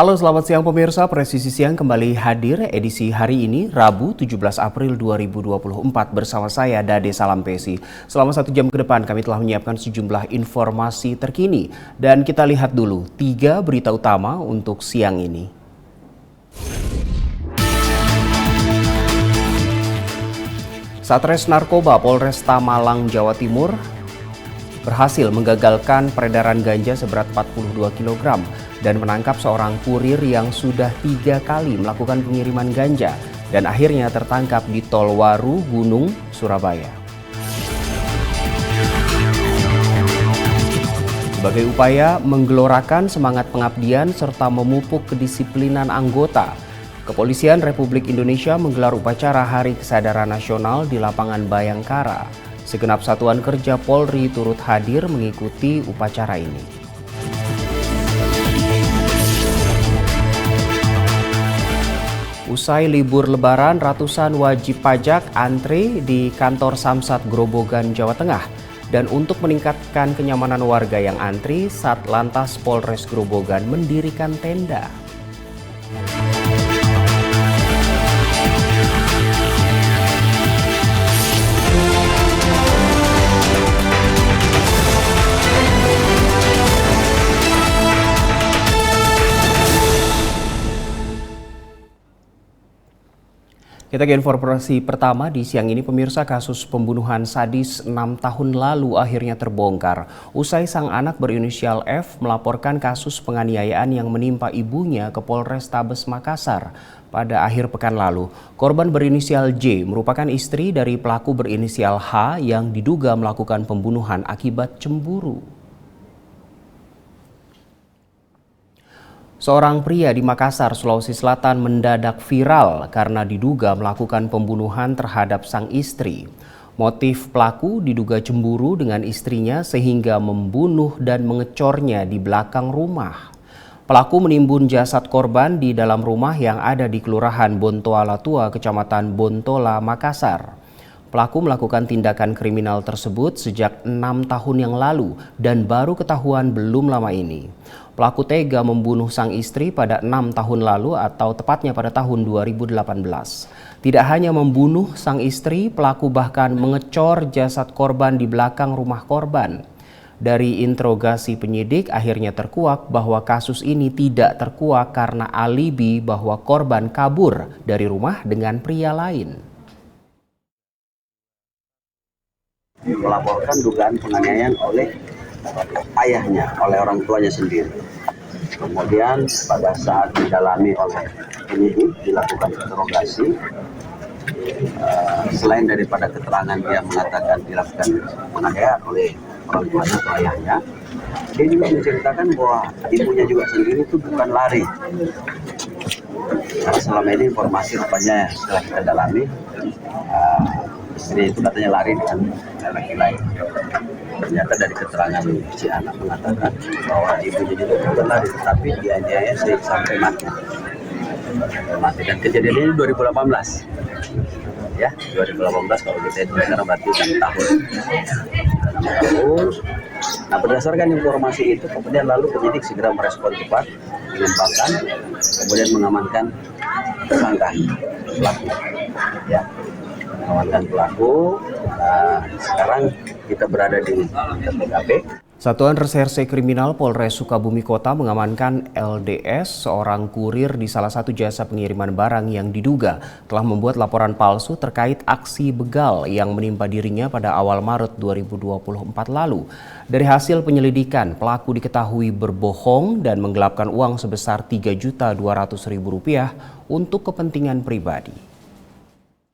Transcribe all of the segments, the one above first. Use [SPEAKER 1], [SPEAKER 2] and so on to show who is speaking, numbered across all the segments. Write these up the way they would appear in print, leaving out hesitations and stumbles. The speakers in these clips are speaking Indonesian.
[SPEAKER 1] Halo, selamat siang pemirsa. Presisi Siang kembali hadir edisi hari ini, Rabu 17 April 2024 bersama saya, Dade Salampesi. Selama 1 jam ke depan kami telah menyiapkan sejumlah informasi terkini. Dan kita lihat dulu 3 berita utama untuk siang ini. Satres Narkoba Polresta Malang, Jawa Timur berhasil menggagalkan peredaran ganja seberat 42 kg dan menangkap seorang kurir yang sudah 3 kali melakukan pengiriman ganja dan akhirnya tertangkap di Tol Waru, Gunung, Surabaya. Sebagai upaya menggelorakan semangat pengabdian serta memupuk kedisiplinan anggota, Kepolisian Republik Indonesia menggelar upacara Hari Kesadaran Nasional di lapangan Bayangkara. Segenap satuan kerja Polri turut hadir mengikuti upacara ini. Usai libur Lebaran, ratusan wajib pajak antre di kantor Samsat Grobogan, Jawa Tengah. Dan untuk meningkatkan kenyamanan warga yang antri, Satlantas Polres Grobogan mendirikan tenda. Kita ke informasi pertama di siang ini, pemirsa. Kasus pembunuhan sadis 6 tahun lalu akhirnya terbongkar. Usai sang anak berinisial F melaporkan kasus penganiayaan yang menimpa ibunya ke Polrestabes Makassar pada akhir pekan lalu. Korban berinisial J merupakan istri dari pelaku berinisial H yang diduga melakukan pembunuhan akibat cemburu. Seorang pria di Makassar, Sulawesi Selatan mendadak viral karena diduga melakukan pembunuhan terhadap sang istri. Motif pelaku diduga cemburu dengan istrinya sehingga membunuh dan mengecornya di belakang rumah. Pelaku menimbun jasad korban di dalam rumah yang ada di Kelurahan Bontoala Tua, Kecamatan Bontola, Makassar. Pelaku melakukan tindakan kriminal tersebut sejak 6 tahun yang lalu dan baru ketahuan belum lama ini. Pelaku tega membunuh sang istri pada 6 tahun lalu atau tepatnya pada tahun 2018. Tidak hanya membunuh sang istri, pelaku bahkan mengecor jasad korban di belakang rumah korban. Dari interogasi penyidik akhirnya terkuak bahwa kasus ini tidak terkuak karena alibi bahwa korban kabur dari rumah dengan pria lain.
[SPEAKER 2] Melaporkan dugaan penganiayaan oleh ayahnya, oleh orang tuanya sendiri. Kemudian pada saat didalami oleh penyidik, dilakukan interogasi, selain daripada keterangan dia mengatakan dilakukan penganiayaan oleh orang tuanya atau ayahnya, dia juga menceritakan bahwa ibunya juga sendiri itu bukan lari. Karena selama ini informasi rupanya setelah kita dalami, istri itu katanya lari dengan laki lain. Ternyata dari keterangan si anak mengatakan bahwa ibunya juga bukan lari, tapi dianiaya sampai mati. Dan kejadian ini 2018. Ya, 2018 kalau kita itu sekarang berarti 6 tahun. Nah, berdasarkan informasi itu, kemudian lalu penyidik segera merespon cepat, mengembangkan, kemudian mengamankan tersangka pelaku. Ya, mengamankan pelaku. Sekarang kita berada di TKP.
[SPEAKER 1] Satuan Reserse Kriminal Polres Sukabumi Kota mengamankan LDS, seorang kurir di salah satu jasa pengiriman barang yang diduga telah membuat laporan palsu terkait aksi begal yang menimpa dirinya pada awal Maret 2024 lalu. Dari hasil penyelidikan, pelaku diketahui berbohong dan menggelapkan uang sebesar Rp3.200.000 untuk kepentingan pribadi.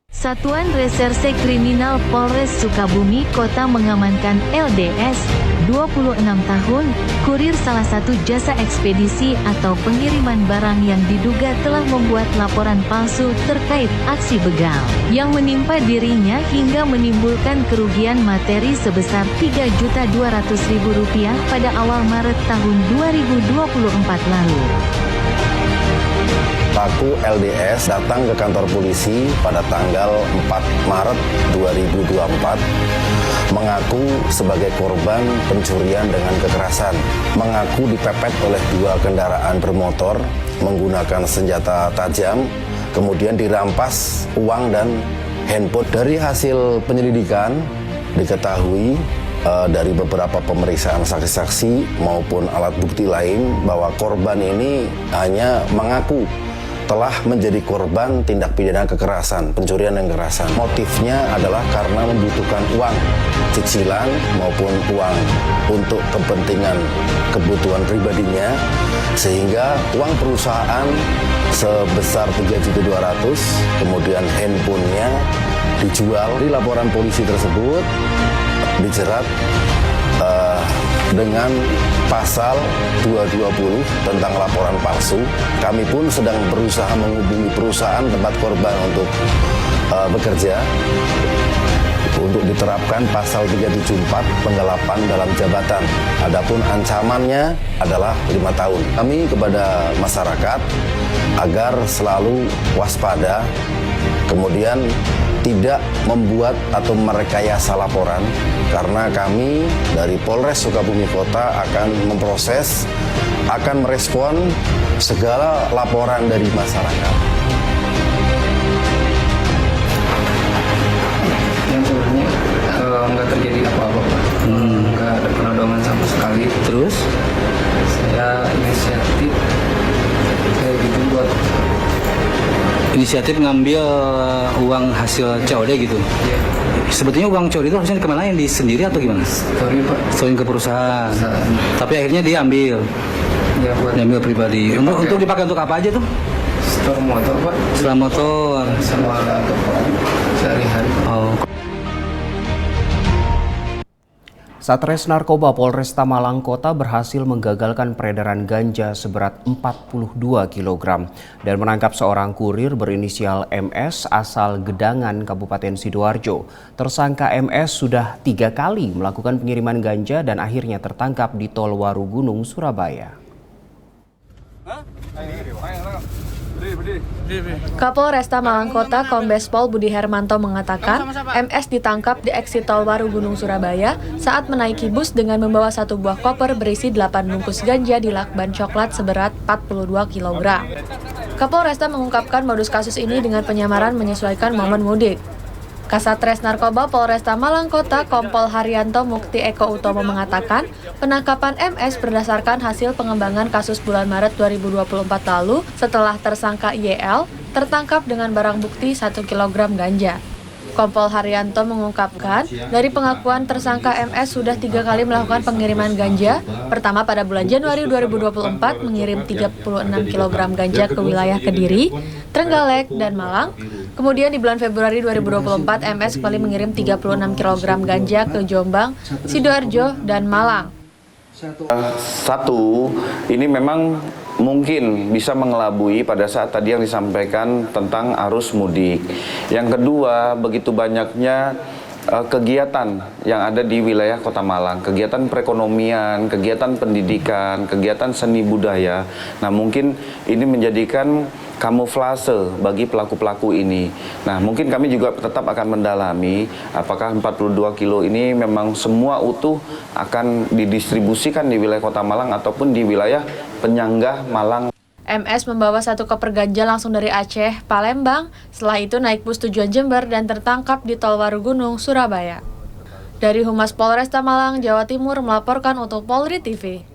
[SPEAKER 3] Satuan Reserse Kriminal Polres Sukabumi Kota mengamankan LDS, 26 tahun, kurir salah satu jasa ekspedisi atau pengiriman barang yang diduga telah membuat laporan palsu terkait aksi begal yang menimpa dirinya hingga menimbulkan kerugian materi sebesar Rp3.200.000 pada awal Maret tahun 2024 lalu.
[SPEAKER 4] pelaku LDS datang ke kantor polisi pada tanggal 4 Maret 2024 mengaku sebagai korban pencurian dengan kekerasan. Mengaku dipepet oleh 2 kendaraan bermotor menggunakan senjata tajam, kemudian dirampas uang dan handphone. Dari hasil penyelidikan diketahui dari beberapa pemeriksaan saksi-saksi maupun alat bukti lain bahwa korban ini hanya mengaku telah menjadi korban tindak pidana kekerasan, pencurian dan kekerasan. Motifnya adalah karena membutuhkan uang cicilan maupun uang untuk kepentingan kebutuhan pribadinya, sehingga uang perusahaan sebesar 3.200.000, kemudian handphonenya dijual. Di laporan polisi tersebut dijerat dengan pasal 220 tentang laporan palsu. Kami pun sedang berusaha menghubungi perusahaan tempat korban untuk bekerja untuk diterapkan pasal 374 penggelapan dalam jabatan. Adapun ancamannya adalah 5 tahun. Kami kepada masyarakat agar selalu waspada, kemudian tidak membuat atau merekayasa laporan, karena kami dari Polres Sukabumi Kota akan memproses, akan merespon segala laporan dari masyarakat.
[SPEAKER 5] Yang sebenarnya nggak terjadi apa-apa, Pak. Nggak ada penodongan sama sekali. Terus saya inisiatif kayak gitu buat
[SPEAKER 6] inisiatif ngambil uang hasil COD gitu.
[SPEAKER 5] ya
[SPEAKER 6] Sebetulnya uang COD itu harusnya kemana, yang di sendiri atau gimana?
[SPEAKER 5] story, Pak.
[SPEAKER 6] Selain ke perusahaan.
[SPEAKER 5] Perusahaan.
[SPEAKER 6] Tapi akhirnya diambil,
[SPEAKER 5] Ya buat
[SPEAKER 6] diambil pribadi. Untuk dipakai untuk apa aja tuh?
[SPEAKER 5] store motor, Pak,
[SPEAKER 6] Setelah motor.
[SPEAKER 5] sama toko sehari-hari.
[SPEAKER 6] Oh.
[SPEAKER 1] Satres Narkoba Polresta Malang Kota berhasil menggagalkan peredaran ganja seberat 42 kg dan menangkap seorang kurir berinisial MS asal Gedangan, Kabupaten Sidoarjo. Tersangka MS sudah 3 kali melakukan pengiriman ganja dan akhirnya tertangkap di Tol Warugunung, Surabaya.
[SPEAKER 7] Kapolresta Malang Kota Kombes Pol Budi Hermanto mengatakan MS ditangkap di eksit Tol Warugunung, Surabaya saat menaiki bus dengan membawa 1 buah koper berisi 8 bungkus ganja di lakban coklat seberat 42 kg. Kapolresta mengungkapkan modus kasus ini dengan penyamaran menyesuaikan momen mudik. Kasatres Narkoba Polresta Malang Kota Kompol Haryanto Mukti Eko Utomo mengatakan penangkapan MS berdasarkan hasil pengembangan kasus bulan Maret 2024 lalu setelah tersangka YL tertangkap dengan barang bukti 1 kg ganja. Kompol Haryanto mengungkapkan, dari pengakuan tersangka MS sudah 3 kali melakukan pengiriman ganja. Pertama pada bulan Januari 2024 mengirim 36 kg ganja ke wilayah Kediri, Trenggalek, dan Malang. Kemudian di bulan Februari 2024 MS kembali mengirim 36 kg ganja ke Jombang, Sidoarjo, dan Malang.
[SPEAKER 8] Satu, ini memang mungkin bisa mengelabui pada saat tadi yang disampaikan tentang arus mudik. Yang kedua, begitu banyaknya kegiatan yang ada di wilayah Kota Malang, kegiatan perekonomian, kegiatan pendidikan, kegiatan seni budaya. Nah, mungkin ini menjadikan kamuflase bagi pelaku-pelaku ini. Nah, mungkin kami juga tetap akan mendalami apakah 42 kilo ini memang semua utuh akan didistribusikan di wilayah Kota Malang ataupun di wilayah penyangga Malang.
[SPEAKER 7] MS membawa 1 koper ganja langsung dari Aceh, Palembang. Setelah itu naik bus tujuan Jember dan tertangkap di Tol Warugunung, Surabaya. Dari Humas Polresta Malang, Jawa Timur melaporkan untuk Polri TV.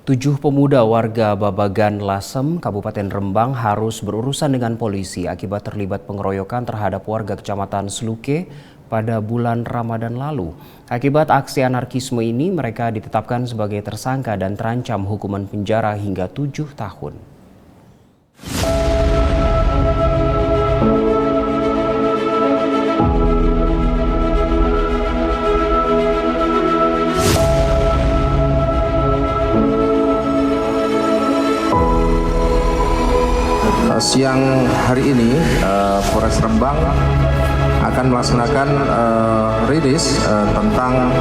[SPEAKER 1] 7 pemuda warga Babagan Lasem, Kabupaten Rembang harus berurusan dengan polisi akibat terlibat pengeroyokan terhadap warga Kecamatan Sluke pada bulan Ramadan lalu. Akibat aksi anarkisme ini, mereka ditetapkan sebagai tersangka dan terancam hukuman penjara hingga 7 tahun.
[SPEAKER 9] Siang hari ini, Polres Rembang akan melaksanakan rilis tentang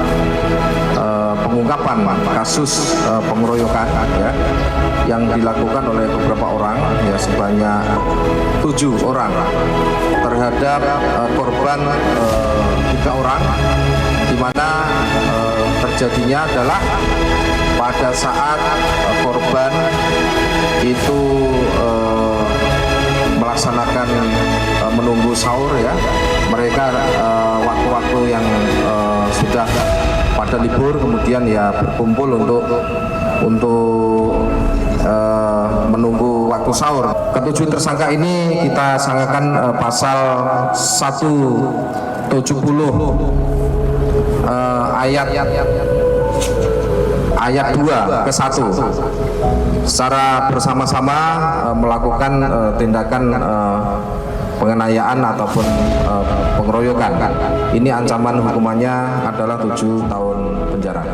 [SPEAKER 9] pengungkapan kasus pengeroyokan ya yang dilakukan oleh beberapa orang ya sebanyak 7 orang terhadap korban 3 orang, di mana terjadinya adalah pada saat korban itu melaksanakan menunggu sahur ya, mereka waktu-waktu yang sudah pada libur kemudian ya berkumpul untuk menunggu waktu sahur. Ketujuh tersangka ini kita sangkakan pasal 170 ayat 2 ke 1 secara bersama-sama melakukan tindakan penganiayaan ataupun pengeroyokan. Ini ancaman hukumannya adalah 7 tahun penjara.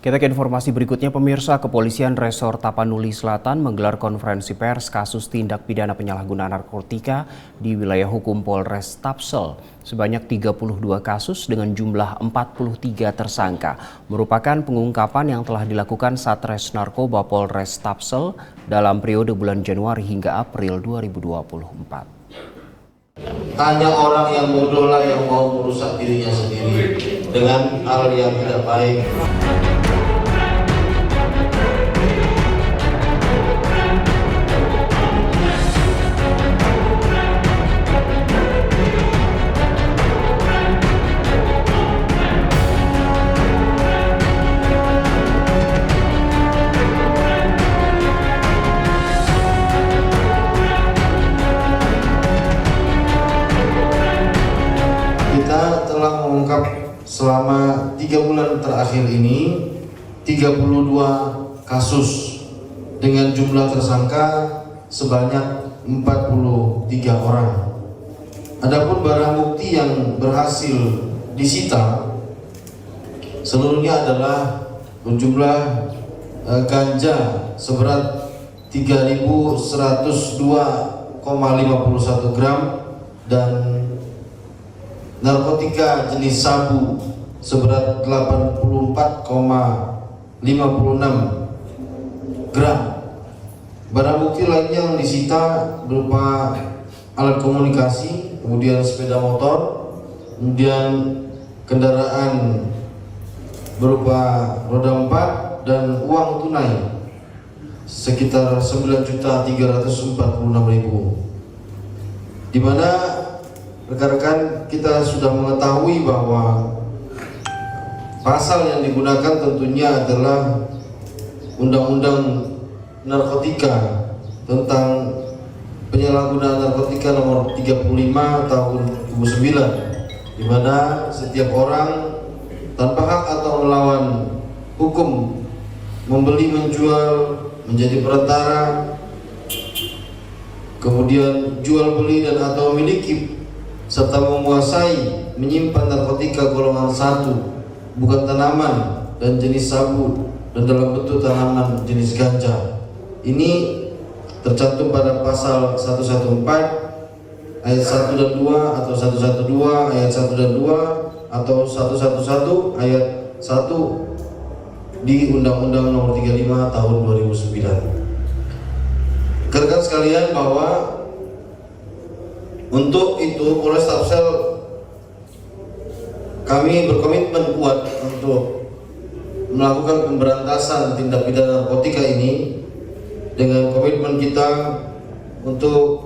[SPEAKER 1] Kita ke informasi berikutnya, pemirsa. Kepolisian Resor Tapanuli Selatan menggelar konferensi pers kasus tindak pidana penyalahgunaan narkotika di wilayah hukum Polres Tapsel. Sebanyak 32 kasus dengan jumlah 43 tersangka merupakan pengungkapan yang telah dilakukan Satres Narkoba Polres Tapsel dalam periode bulan Januari hingga April 2024.
[SPEAKER 10] Hanya orang yang bodoh lah yang mau merusak dirinya sendiri dengan hal yang tidak baik. Kita telah mengungkap selama 3 bulan terakhir ini 32 kasus dengan jumlah tersangka sebanyak 43 orang. Adapun barang bukti yang berhasil disita seluruhnya adalah berjumlah ganja seberat 3.102,51 gram dan narkotika jenis sabu seberat 84,56 gram. Barang bukti lainnya yang disita berupa alat komunikasi, kemudian sepeda motor, kemudian kendaraan berupa roda 4 dan uang tunai sekitar 9.346.000. Di mana rekan-rekan kita sudah mengetahui bahwa pasal yang digunakan tentunya adalah Undang-Undang Narkotika tentang penyalahgunaan narkotika nomor 35 tahun 2009, di mana setiap orang tanpa hak atau melawan hukum membeli, menjual, menjadi perantara, kemudian jual beli dan atau memiliki serta menguasai menyimpan narkotika golongan 1 bukan tanaman dan jenis sabu dan dalam bentuk tanaman jenis ganja. Ini tercantum pada pasal 114 ayat 1 dan 2 atau 112 ayat 1 dan 2 atau 111 ayat 1 di Undang-Undang Nomor 35 Tahun 2009. Rekan sekalian, bahwa untuk itu Polres Tapsel kami berkomitmen kuat untuk melakukan pemberantasan tindak pidana narkotika ini dengan komitmen kita untuk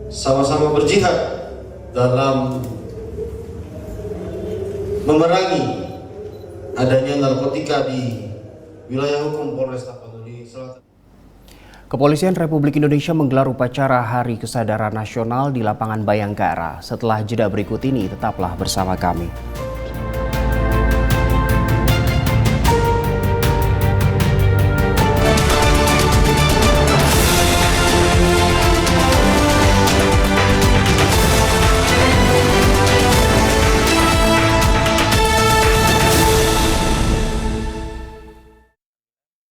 [SPEAKER 10] sama-sama berjihad dalam memerangi adanya narkotika di wilayah hukum Polres Tapanuli Selatan.
[SPEAKER 1] Kepolisian Republik Indonesia menggelar upacara Hari Kesadaran Nasional di lapangan Bayangkara. Setelah jeda berikut ini, tetaplah bersama kami.